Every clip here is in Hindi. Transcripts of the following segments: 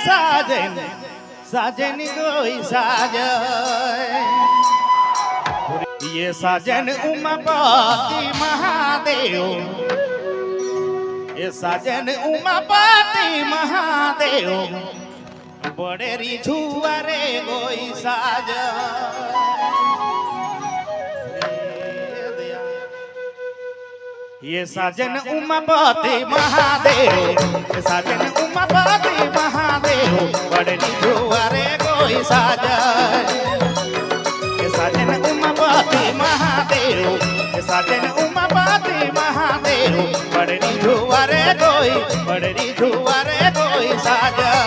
साजन साजन कोई साजन ये साजन उमापति महादेव ये साजन उमापति महादेव बड़े रिझुआरे कोई साजन ये साजन उमापति महादेव ये साजन उमापति महादेव बड़े रिझुआरे कोई साजन ये साजन उमापति महादेव ये साजन उमापति महादेव बड़े रिझुआरे कोई साजन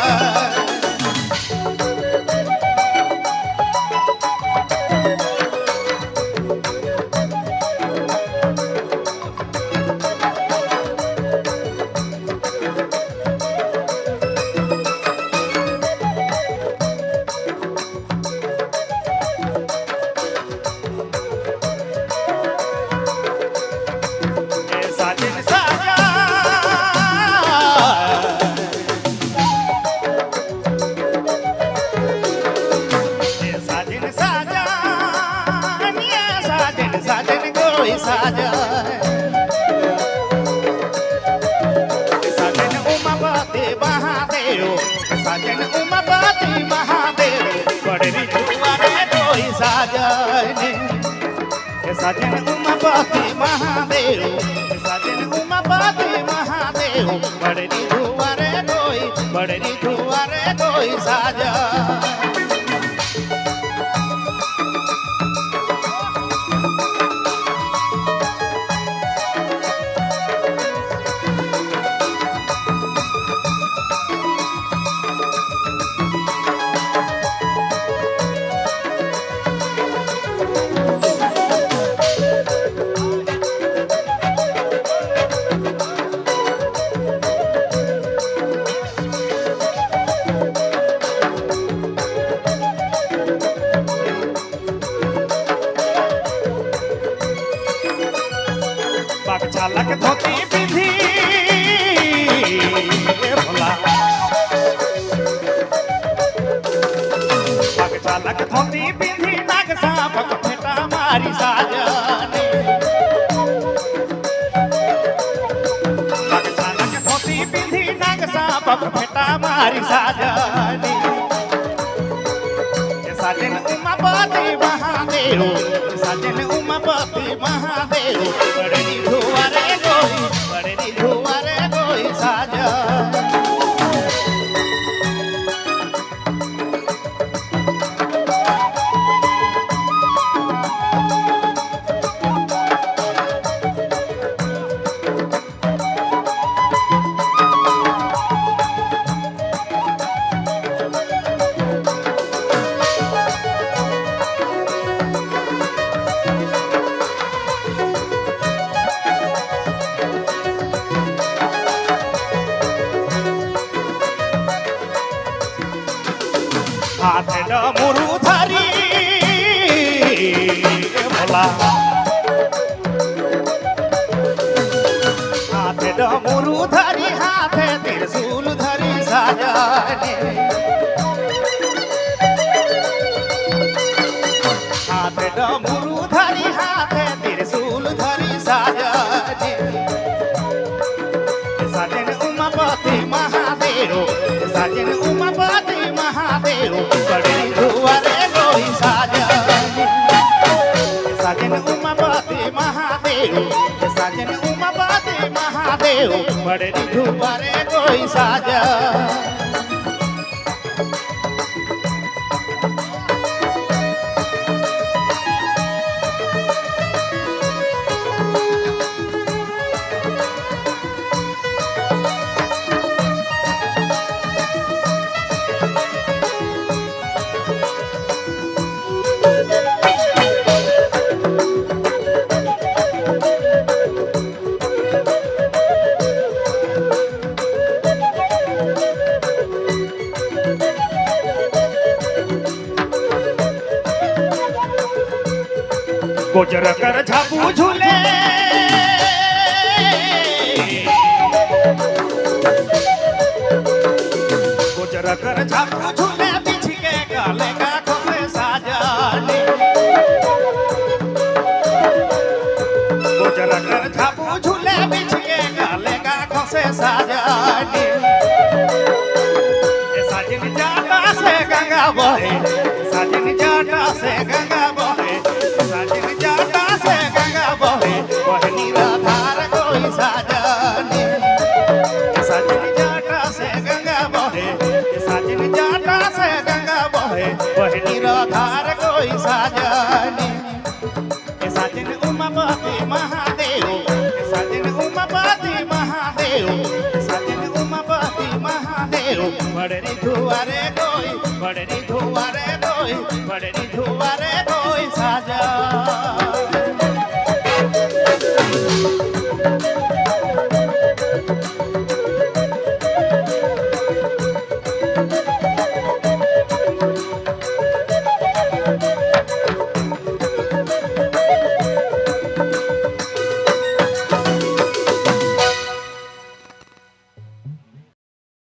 साजन उमापति महादेव साजन उमापति महादेव बड़े रिझुआरे कोई साजन साजन उमापति महादेव साजन उमापति महादेव बड़े रिझुआरे कोई साजन छालक धोती पिंधी भोला पग छालक धोती पिंधी नाग सांपक फेटा मारी साजने पग छालक धोती पिंधी नाग सांपक फेटा मारी साजने साजन उमापति महादेव साजन उमापति महादेव बड़े रिझुआरे कोई साजन हाथ डमरू धरी भोला हाथ डमरू धरी हाथ त्रिशूल धरी साजने हाथ डमरू धरी हाथ त्रिशूल धरी साजने साजन उमापति महादेव साजन उमापति महादेव बड़े रिझुआरे कोई साजन साजन उमापति महादेव साजन उमापति महादेव बड़े रिझुआरे कोई साजन गुजर कर झापू झूले गुजर कर झापू झूले बिछ के गले का खोसे साजनी गुजर कर झापू झूले बिछ के गले का खोसे साजनी साजन जाटा से गंगा बहे साजन जाटा से गंगा बहे साजन जाटा से गंगा बहे बहनी राधार कोई साजनी साजन जाटा से गंगा बहे साजन जाटा से गंगा बहे बहनी राधार कोई साजनी साजन उमापति महादेव साजन उमापति महादेव साजन उमापति महादेव बड़री धुआरे कोई बड़री धुआरे कोई बड़री धुआरे कोई साजा